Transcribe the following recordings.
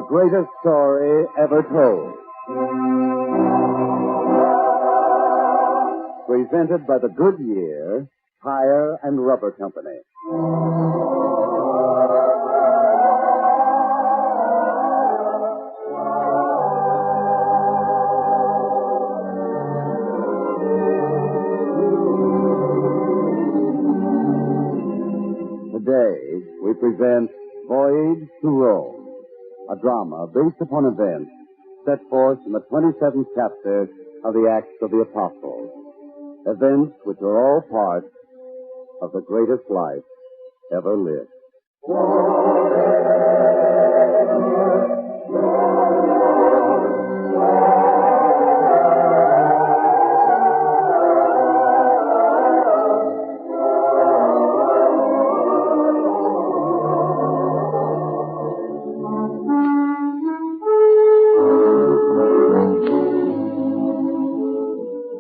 the greatest story ever told. Presented by the Goodyear Tire and Rubber Company. Today, we present Voyage to Rome, a drama based upon events set forth in the 27th chapter of the Acts of the Apostles. Events which are all part of the greatest life ever lived.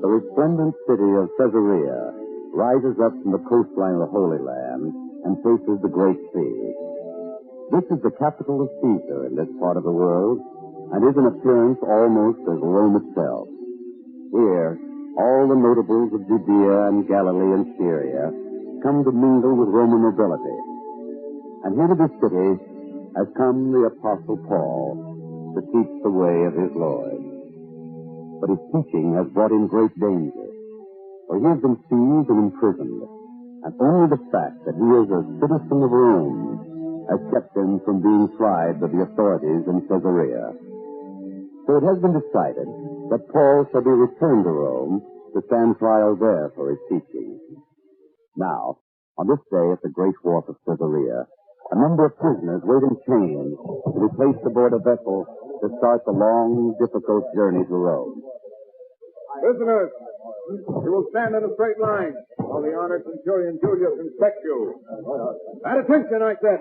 The resplendent city of Caesarea rises up from the coastline of the Holy Land and faces the Great Sea. This is the capital of Caesar in this part of the world, and is in appearance almost as Rome itself. Here, all the notables of Judea and Galilee and Syria come to mingle with Roman nobility. And here to this city has come the Apostle Paul to teach the way of his Lord. But his teaching has brought him great danger, for he has been seized and imprisoned, and only the fact that he is a citizen of Rome has kept him from being tried by the authorities in Caesarea. So it has been decided that Paul shall be returned to Rome to stand trial there for his teaching. Now, on this day at the Great Wharf of Caesarea, a number of prisoners wait in chains to be placed aboard a vessel to start the long, difficult journey to Rome. Prisoners, you will stand in a straight line while the honored Centurion Julius inspects you. At attention, I said.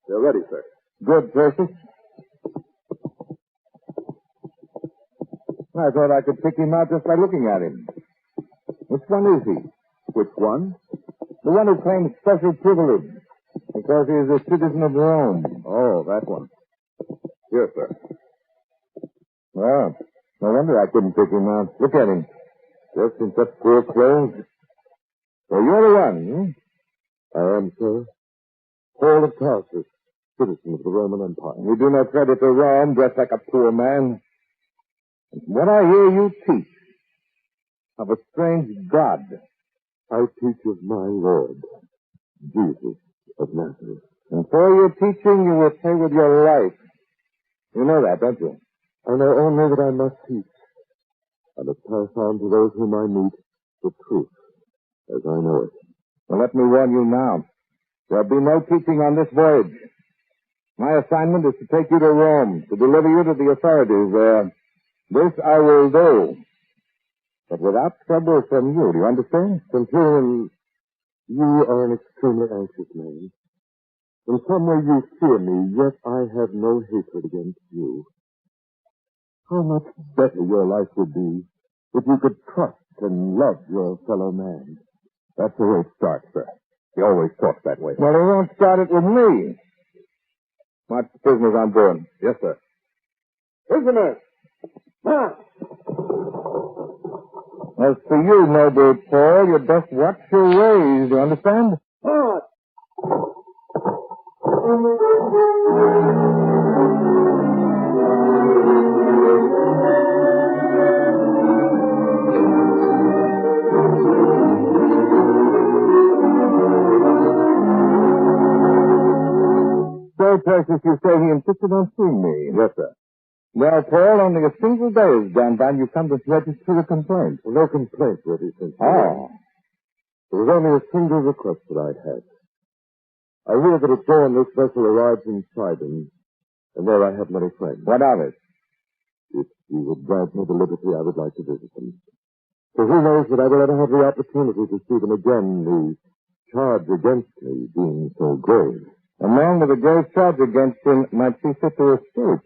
You're ready, sir. Good, Percy. I thought I could pick him out just by looking at him. Which one is he? Which one? The one who claims special privilege because he is a citizen of Rome. Oh, that one. Yes, sir. Well, no wonder I couldn't pick him out. Look at him. Dressed in such poor clothes. So you're the one, hmm? I am, sir. Paul of Tarsus, citizen of the Roman Empire. You do no credit to Rome, dressed like a poor man. And from what I hear you teach of a strange God. I teach of my Lord, Jesus of Nazareth. And for your teaching, you will pay with your life. You know that, don't you? I know only that I must teach, and must pass on to those whom I meet the truth, as I know it. Well, let me warn you now. There'll be no teaching on this voyage. My assignment is to take you to Rome, to deliver you to the authorities there. This I will do, but without trouble from you. Do you understand? Centurion, you are an extremely anxious man. In some way you fear me, yet I have no hatred against you. How much better your life would be if you could trust and love your fellow man. That's the way it starts, sir. He always talks that way. Well, he won't start it with me. March the prisoners on board. Yes, sir. Prisoners! As for you, noble Paul, you best watch your ways. Do you understand? So, Persis, you say he insisted on seeing me? Yes, sir. Well, Paul, only a single day has gone by and you come to register a complaint. Well, no complaint, Brother Centurion. Oh. There was only a single request that I had. I hear that at dawn this vessel arrives in Sidon, and there I have many friends. What of it? If you would grant me the liberty, I would like to visit them. For who knows that I will ever have the opportunity to see them again, the charge against me being so grave. A man with a grave charge against him might see fit to escape.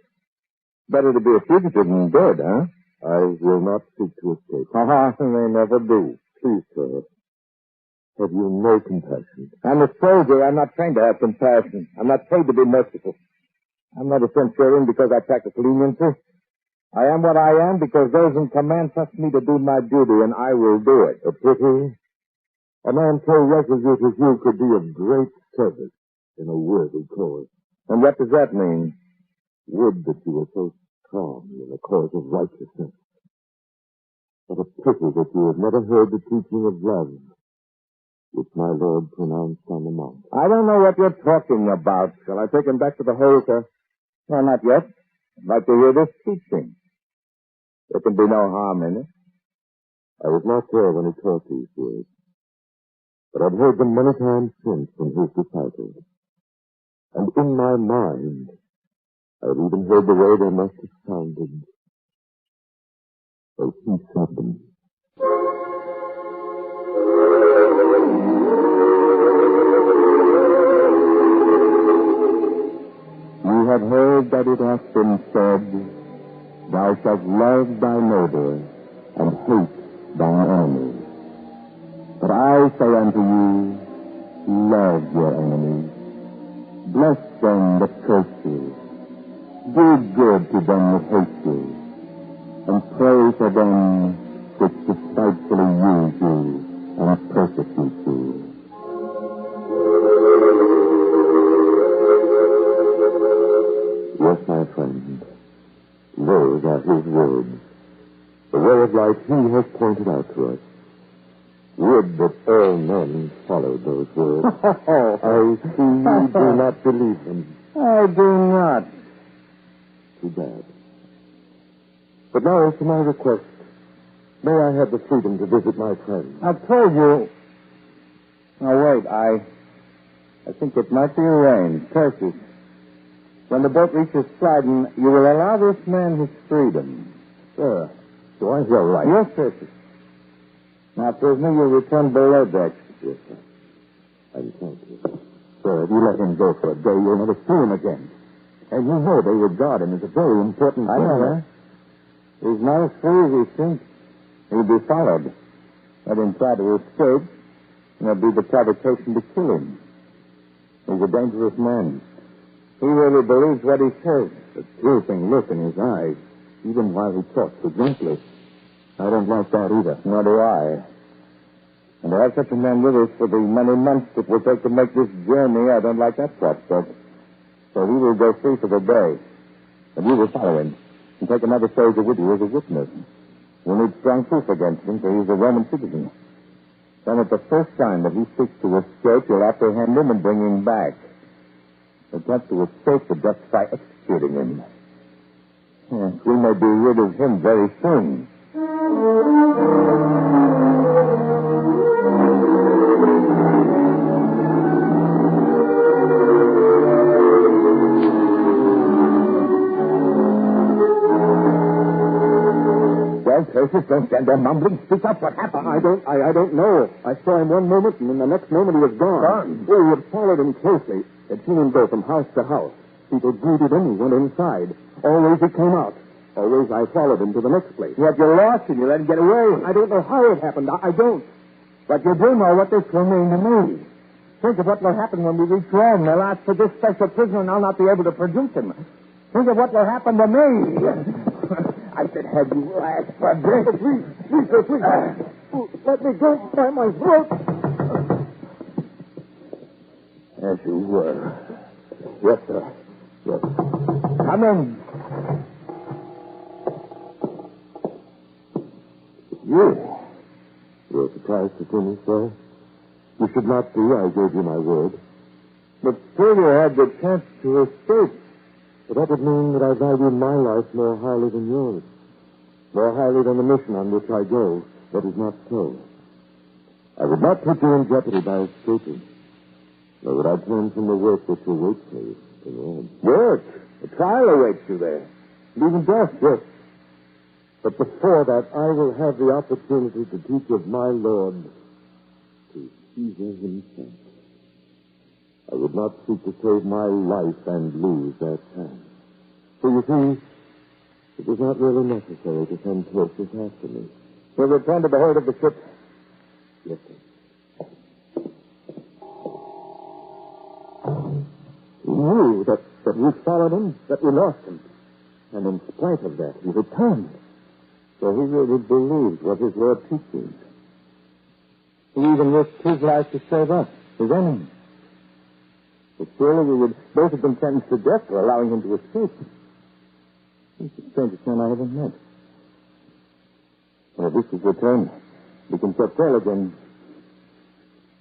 Better to be a fugitive than dead, huh? I will not seek to escape. They never do. Please, sir, have have you no compassion. I'm a soldier. I'm not trained to have compassion. I'm not paid to be merciful. I'm not a centurion because I practice leniency. I am what I am because those in command trust me to do my duty, and I will do it. A pity. A man so resolute as you could be of great service in a worthy cause. And what does that mean? Would that you were so strong in the cause of righteousness. What a pity that you have never heard the teaching of love which my Lord pronounced on the mount. I don't know what you're talking about. Shall I take him back to the hole, sir? No, not yet. I'd like to hear this teaching. There can be no harm in it. I was not there when he taught these words, but I've heard them many times since from his disciples. And in my mind, I've even heard the way they must have sounded as he said them. You have heard that it hath been said, Thou shalt love thy neighbor and hate thine enemy. But I say unto you, love your enemies. Bless them that curse you. Do good to them that hate you. And pray for them which despitefully use you and persecute you. Yes, my friend, those are his words. The way of life he has pointed out to us. Would that all men followed those words. I see you do not believe them. I do not. Too bad. But now, as to my request, may I have the freedom to visit my friend? I've told you. Now, wait, I think it might be arranged. Tertius, when the boat reaches Sidon, you will allow this man his freedom. Sir, do I hear right? Yes, Tertius. Now, prisoner, you'll return below deck. Yes, sir. And thank you. Sir, if you let him go for a day, you'll never see him again. And you know they regard him as a very important I know that. He's not as free as he thinks. He'll be followed. Let him try to escape, and there'll be the provocation to kill him. He's a dangerous man. He really believes what he says. The piercing look in his eyes, even while he talks so gently. I don't like that either. Nor do I. And to have such a man with us for the many months it will take to make this journey, I don't like that prospect. So he will go free for the day. And you will follow him and take another soldier with you as a witness. You'll need strong proof against him, for he's a Roman citizen. Then at the first sign that he seeks to escape, you'll apprehend him and bring him back. The attempt to escape would justify executing him. Yes, we may be rid of him very soon. Well, Tertius, don't stand there mumbling. Speak up. What happened? I don't know. I saw him one moment, and in the next moment he was gone. Gone? We had followed him closely. Had seen him go from house to house. People greeted him. He went inside. Always he came out. Always I followed him to the next place. Yet you lost him. You let him get away. I don't know how it happened. I don't. But you do know what this will mean to me. Think of what will happen when we reach Rome. They'll ask for this special prisoner, and I'll not be able to produce him. Think of what will happen to me. I should have you last for this. Please, sir, please. Let me go by my throat. As you were. Yes, sir. Yes. Come in. You're surprised to see me, sir? You should not be. I gave you my word. But still you had the chance to escape. But that would mean that I value my life more highly than yours. More highly than the mission on which I go. That is not so. I would not put you in jeopardy by escaping. Nor would I turn from the work which awaits me in Rome. Work? A trial awaits you there. And even death, yes. But before that, I will have the opportunity to teach of my Lord to Caesar himself. I would not seek to save my life and lose that chance. So you see, it was not really necessary to send Tertius after me. We'll return to the hold of the ship. Yes, sir. that we followed him, that we lost him. And in spite of that, he returned. So he really believed what his Lord teaches. He even risked his life to save us, his enemies. But surely we would both have been sentenced to death for allowing him to escape. He's the strangest man I ever met. Well, this is return. We can set sail again.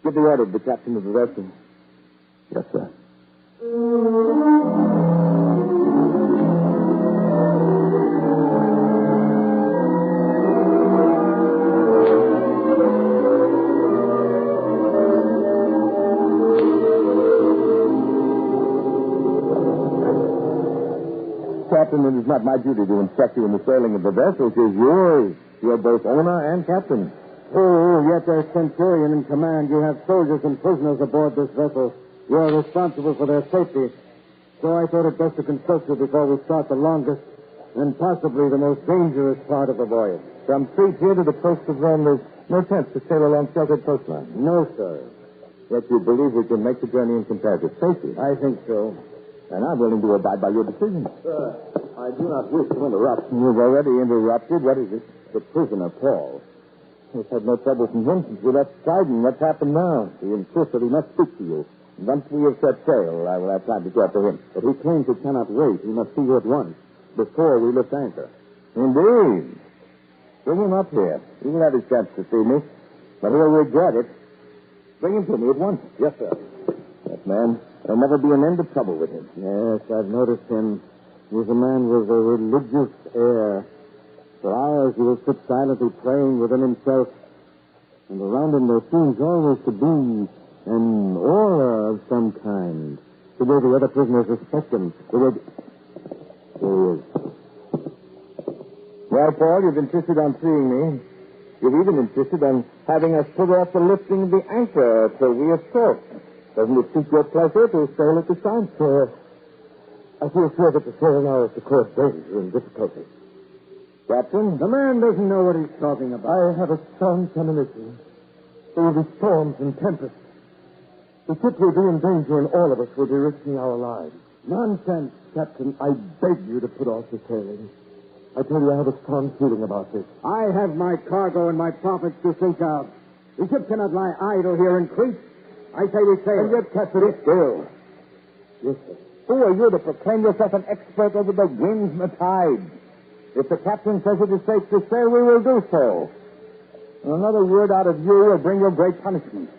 Give the order to the captain of the vessel. Yes, sir. Captain, it is not my duty to instruct you in the sailing of the vessel. It is yours. You are both owner and captain. Oh, yet as centurion in command, you have soldiers and prisoners aboard this vessel. You are responsible for their safety. So I thought it best to consult you before we start the longest and possibly the most dangerous part of the voyage. From Crete here to the coast of Rome, there's no chance to sail along sheltered coastline. No, sir. Yet you believe we can make the journey in comparative safety. I think so. And I'm willing to abide by your decision. Sir, I do not wish to interrupt. You've already interrupted. What is it? The prisoner, Paul. We've had no trouble from him since we left Sidon. What's happened now? He insists that he must speak to you. Once we have set sail, I will have time to talk to him. But he claims he cannot wait. He must see you at once, before we lift anchor. Indeed. Bring him up here. He will have his chance to see me, but he'll regret it. Bring him to me at once. Yes, sir. That man, there'll never be an end of trouble with him. Yes, I've noticed him. He's a man with a religious air. For hours he will sit silently praying within himself, and around him there seems always to be an aura of some kind. The way the other prisoners respect him. The way... There he is. Well, Paul, you've insisted on seeing me. You've even insisted on having us put off the lifting of the anchor till we have talked. Doesn't it suit your pleasure to sail at this time? Sir, I feel sure that the sail now is to cause danger and difficulty. Captain? The man doesn't know what he's talking about. I have a strong premonition. There will be storms and tempests. The ship will be in danger, and all of us will be risking our lives. Nonsense, Captain. I beg you to put off the sailing. I tell you, I have a strong feeling about this. I have my cargo and my profits to think of. The ship cannot lie idle here in Crete. I say we sail. And yet, Captain, it's still. Yes, sir. Who are you to proclaim yourself an expert over the winds and the tides? If the captain says it is safe to sail, we will do so. Another word out of you will bring you great punishment.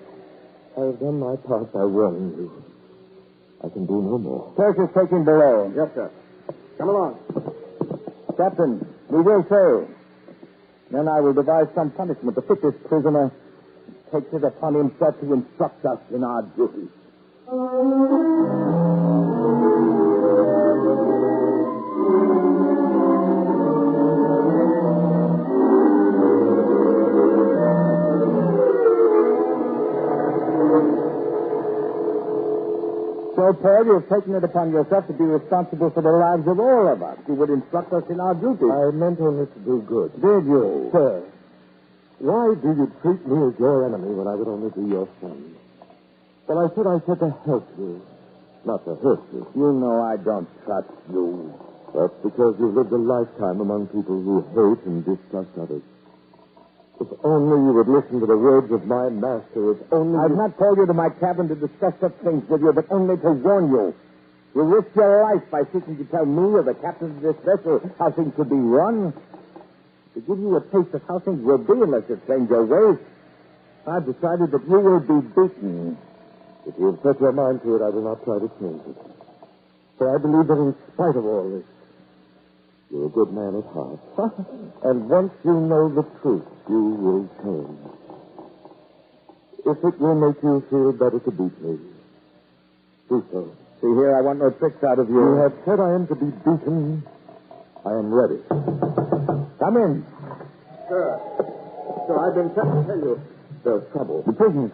I have done my part by warning you. I can do no more. Search is taken below. Yes, sir. Come along. Captain, we will sail. Then I will devise some punishment to fit this prisoner. Takes it upon himself to instruct us in our duty. So, Paul, you have taken it upon yourself to be responsible for the lives of all of us. You would instruct us in our duty. I meant only to do good. Did you? Sir, why do you treat me as your enemy when I would only be your friend? Well, I said to help you, not to hurt you. You know I don't trust you. That's because you've lived a lifetime among people who hate and distrust others. If only you would listen to the words of my master, if only... I've not called you to my cabin to discuss such things with you, but only to warn you. You risk your life by seeking to tell me or the captain of this vessel how things should be run. To give you a taste of how things will be unless you change your ways. I've decided that you will be beaten. If you have set your mind to it, I will not try to change it. For I believe that in spite of all this, you're a good man at heart. And once you know the truth, you will change. If it will make you feel better to beat me, do so. See here, I want no tricks out of you. You have said I am to be beaten. I am ready. Come in. Sir, I've been sent to tell you there's trouble. The prisoners.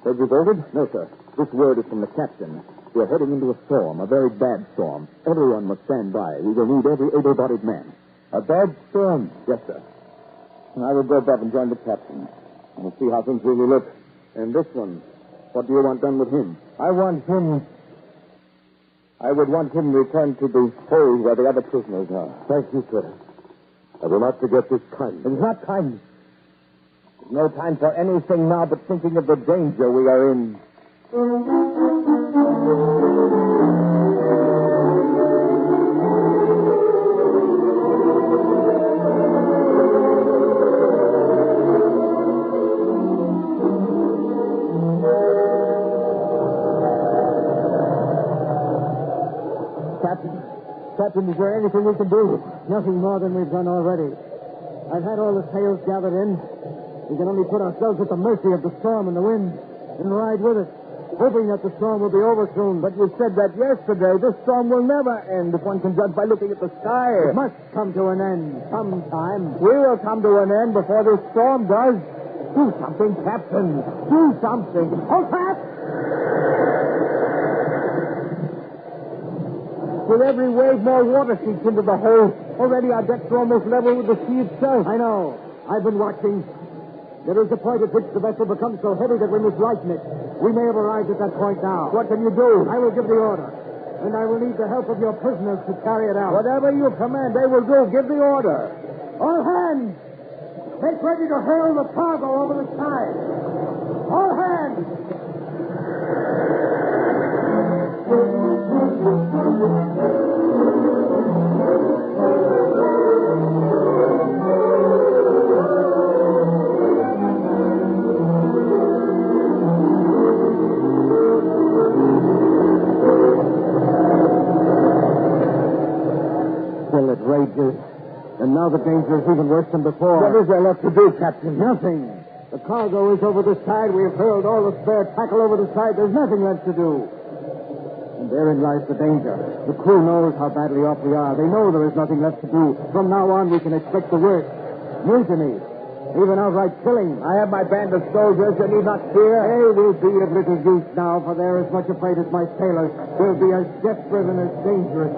They've revolted? No, sir. This word is from the captain. We're heading into a storm, a very bad storm. Everyone must stand by. We will need every able-bodied man. A bad storm? Yes, sir. I will go back and join the captain. We'll see how things really look. And this one, what do you want done with him? I want him I would want him returned to the hold where the other prisoners are. Thank you, sir. I will not forget this kindness. It's not time. There's no time for anything now but thinking of the danger we are in. Captain, is there anything we can do? Nothing more than we've done already. I've had all the sails gathered in. We can only put ourselves at the mercy of the storm and the wind and ride with it, hoping that the storm will be over soon. But you said that yesterday. This storm will never end if one can judge by looking at the sky. It must come to an end sometime. We will come to an end before this storm does. Do something, Captain. Do something. Hold fast! With every wave, more water seeps into the hold. Already our decks are almost level with the sea itself. I know. I've been watching. There is a point at which the vessel becomes so heavy that we must lighten it. We may have arrived at that point now. What can you do? I will give the order. And I will need the help of your prisoners to carry it out. Whatever you command, they will do. Give the order. All hands! Make ready to hurl the cargo over the side. All hands! Still it rages. And now the danger is even worse than before. What is there left to do, Captain? Nothing. The cargo is over the side. We have hurled all the spare tackle over the side. There's nothing left to do. And therein lies the danger. The crew knows how badly off we are. They know there is nothing left to do. From now on, we can expect the worst. Mutiny. Even outright killing. I have my band of soldiers. You need not fear. They will be of little use now, for they're as much afraid as my sailors. They'll be as desperate and as dangerous.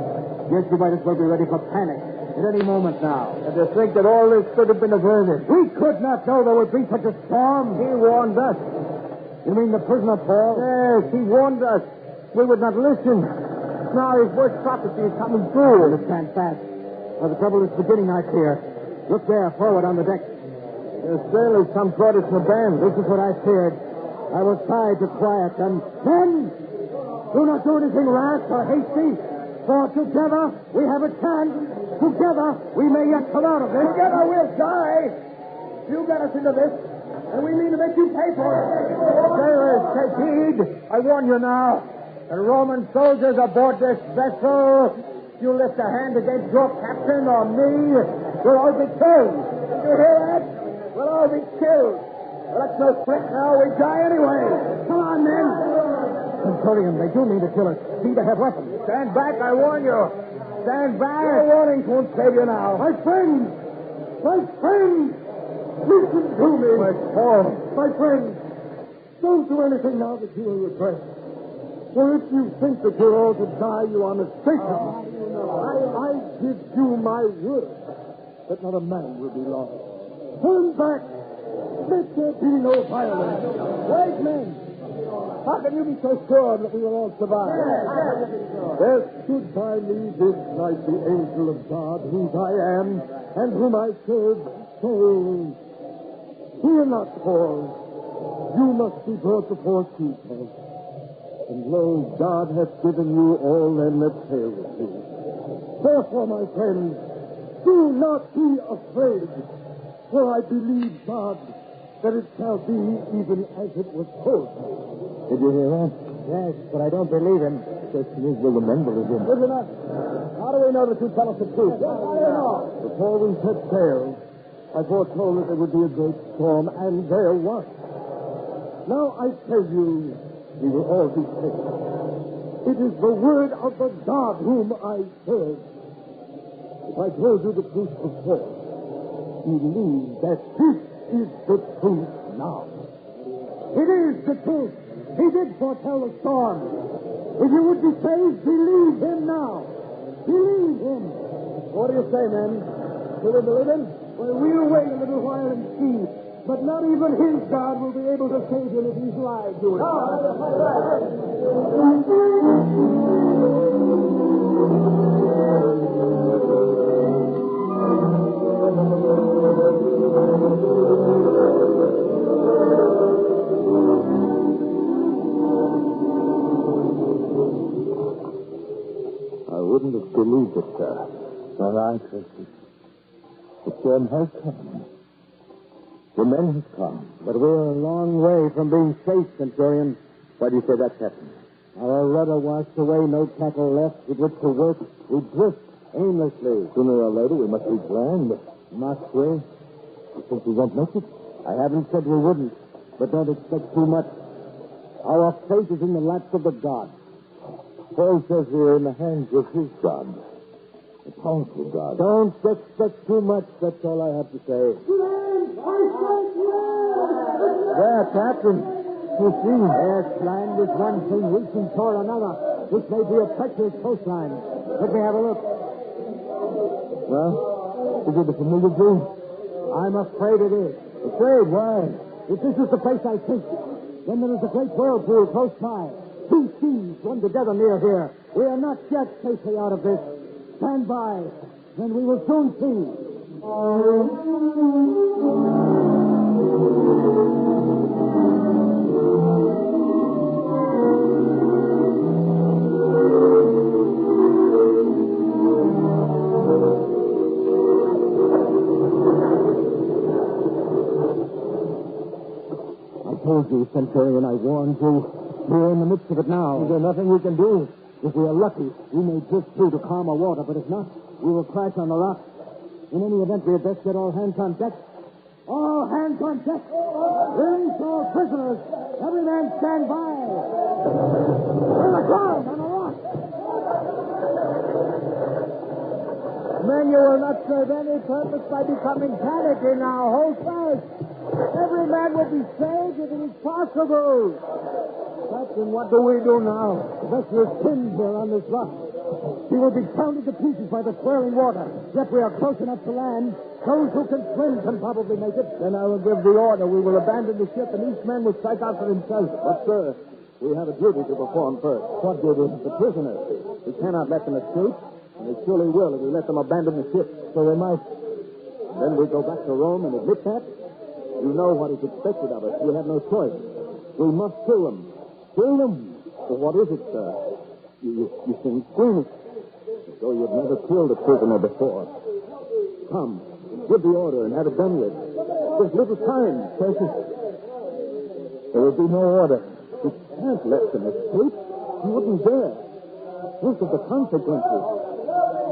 Yes, you might as well be ready for panic. At any moment now. And to think that all this could have been averted. We could not know there would be such a storm. He warned us. You mean the prisoner, Paul? Yes, he warned us. We would not listen. Now his worst prophecy is coming true. Understand fast. Well, the trouble is beginning, I fear. Look there, forward on the deck. The sailors come toward us in a band. This is what I feared. I will try to quiet them. Men! Do not do anything rash or hasty. For together we have a chance. Together we may yet come out of this. Together we'll die. You got us into this, and we mean to make you pay for it. Sailors, take heed. I warn you now. The Roman soldiers aboard this vessel, if you lift a hand against your captain or me, we'll all be killed. Did you hear that? We'll all be killed. Well, that's no threat now. We die anyway. Come on, men. Centurion, they do mean to kill us. See, they have weapons. Stand back, I warn you. Stand back. Your warnings won't save you now. My friends! My friends! Listen to me. Paul. My friends, don't do anything now that you will regret. For if you think that you're all to die, you are mistaken. I give you my word that not a man will be lost. Turn back. Let there be no violence. Wait, men. How can you be so sure that we will all survive? There stood by me this night the angel of God, whose I am, and whom I serve, saying, fear not, Paul. You must be brought before Caesar. And lo, God hath given you all them that sail with you. Therefore, my friends, do not be afraid, for I believe God that it shall be even as it was told me. Did you hear that? Yes, but I don't believe him. The question is, will the men believe him? Did you not? How do we know that you tell us the truth? Before we set sail, I foretold that there would be a great storm, and there was. Now I tell you, we will all be saved. It is the word of the God whom I serve. If I told you the truth before, believe that this is the truth now. It is the truth. He did foretell the storm. If you would be saved, believe him now. Believe him. What do you say, men? Do we believe him? Well, we'll wait a little while and see. But not even his God will be able to save him if he's lied to him. I wouldn't have believed it, sir. Well, I trusted. The storm has come. The men have come. But we're a long way from being safe, Centurion. Why do you say that, Captain? Our rudder washed away, no tackle left with which to work. We drift aimlessly. Sooner or later, we must reach land. Must we? You think we won't make it? I haven't said we wouldn't, but don't expect too much. Our fate is in the laps of the gods. Paul says we're in the hands of his God. A powerful God. Don't expect too much, that's all I have to say. There, Captain. You see? Yes, land is one thing reaching toward another. This may be a treacherous coastline. Let me have a look. Well, is it a familiar view? I'm afraid it is. Afraid? Why? If this is the place I think, then there is a great whirlpool close by. Two seas run together near here. We are not yet safely out of this. Stand by, then we will soon see. I told you, Centurion, I warned you. We're in the midst of it now. Is there nothing we can do? If we are lucky, we may drift through to calmer water, but if not, we will crash on the rocks. In any event, we had best get all hands on deck. All hands on deck. Release all prisoners. Every man stand by. We're aground on the rock. Men, you will not serve any purpose by becoming panicky now. Hold fast. Every man will be saved if it is possible. Captain, what do we do now? The vessel is pinned here on this rock. She will be pounded to pieces by the swirling water. Yet we are close enough to land. Those who can swim can probably make it. Then I will give the order. We will abandon the ship, and each man will strike out for himself. But, sir, we have a duty to perform first. What duty? The prisoners. We cannot let them escape, and they surely will if we let them abandon the ship. So they might. Then we go back to Rome and admit that. You know what is expected of us. We have no choice. We must kill them. Kill them? So what is it, sir? You seem squeamish. As though you'd never killed a prisoner before. Come, give the order and have it done with. There's little time. Precious. There will be no order. You can't let them escape. You wouldn't dare. Think of the consequences.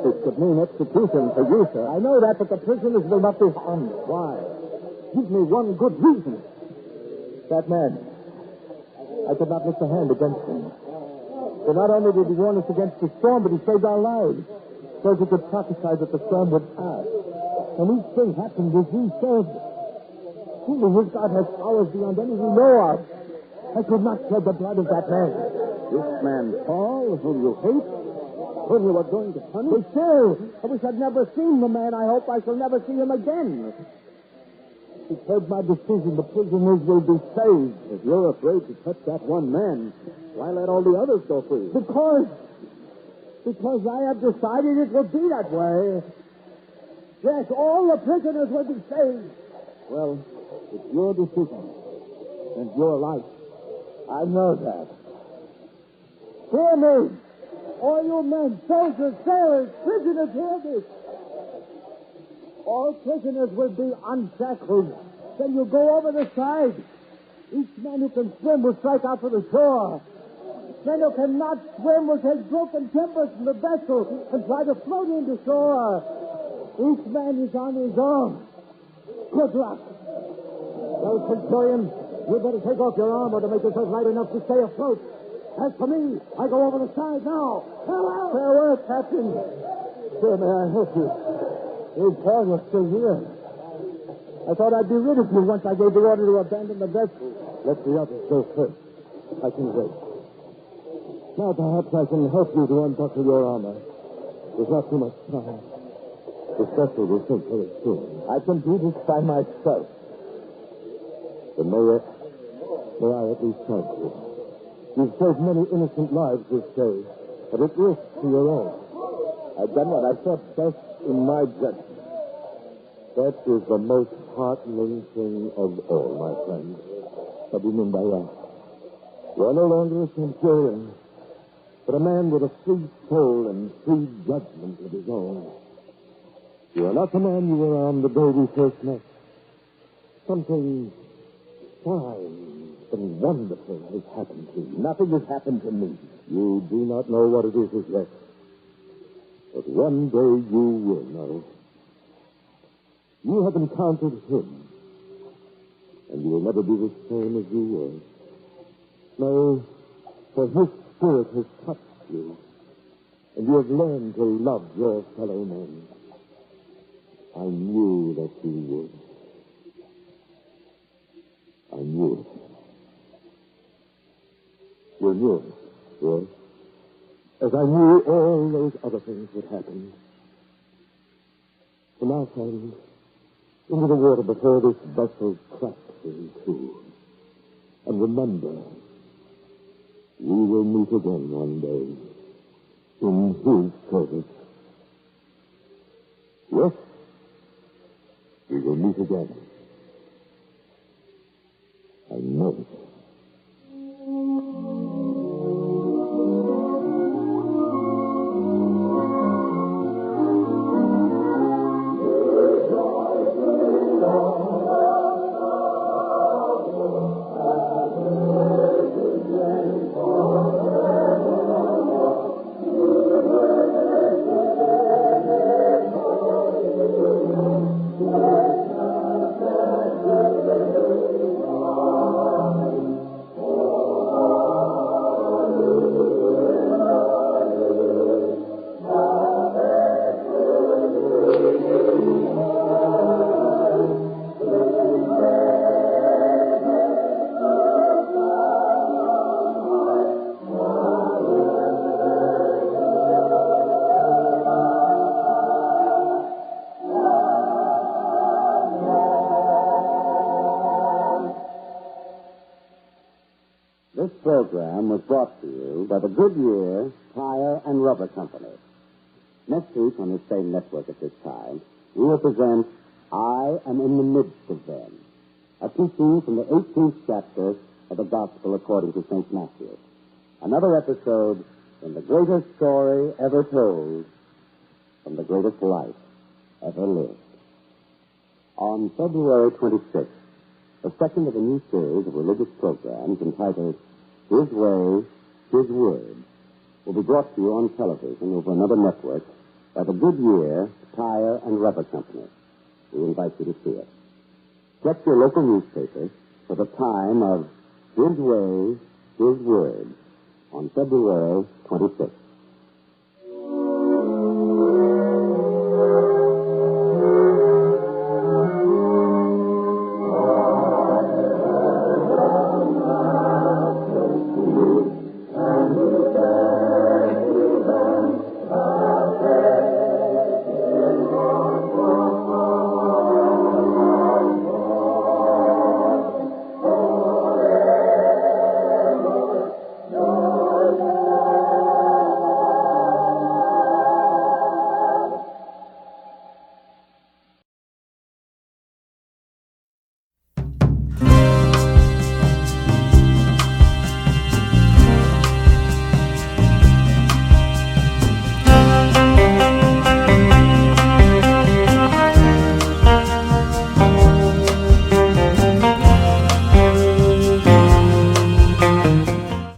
This could mean execution for you, sir. I know that, but the prisoners will not be harmed. Why? Give me one good reason. That man. I could not lift a hand against him. For not only did he warn us against the storm, but he saved our lives. So he could prophesy that the storm would pass. And each thing happened as he said. Truly, his God has powers beyond any we know of. I could not shed the blood of that man. This man, Paul, whom you hate, whom you are going to punish? But still, I wish I'd never seen the man. I hope I shall never see him again. He's heard my decision. The prisoners will be saved. If you're afraid to touch that one man, why let all the others go free? Because I have decided it will be that way. Yes, all the prisoners will be saved. Well, it's your decision and your life. I know that. Hear me. All you men, soldiers, sailors, prisoners, hear this. All prisoners will be unshackled. Then you go over the side. Each man who can swim will strike out for the shore. Men who cannot swim will take broken timbers from the vessel and try to float into shore. Each man is on his own. Good luck. Well, Centurion, you'd better take off your armor to make yourself light enough to stay afloat. As for me, I go over the side now. Farewell. Farewell, Captain. Sir, may I help you? Hey, Paul, you're still here. I thought I'd be rid of you once I gave the order to abandon the vessel. Let the others go first. I can wait. Now perhaps I can help you to unbuckle your armor. There's not too much time. The vessel will sink very soon. I can do this by myself. Then may I at least thank you. You've saved many innocent lives this day, but at risk to your own. I've done what I thought best in my judgment. That is the most heartening thing of all, my friend. What do you mean by that? You are no longer a centurion, but a man with a free soul and free judgment of his own. You are not the man you were on the day we first met. Something fine and wonderful has happened to you. Nothing has happened to me. You do not know what it is as yet. But one day you will know. You have encountered him, and you will never be the same as you were. No, for his spirit has touched you, and you have learned to love your fellow men. I knew that you would. I knew it. You knew it, yes. As I knew all those other things would happen. So now, friend, into the water before this vessel cracks in two. And remember, we will meet again one day in his service. Yes, we will meet again. I know it. This program was brought to you by the Goodyear Tire and Rubber Company. Next week on this same network at this time, we will present I Am in the Midst of Them, a teaching from the 18th chapter of the Gospel according to St. Matthew. Another episode in the greatest story ever told, from the greatest life ever lived. On February 26th, the second of a new series of religious programs entitled His Way, His Word, will be brought to you on television over another network by the Goodyear Tire and Rubber Company. We invite you to see it. Check your local newspaper for the time of His Way, His Word on February 26th.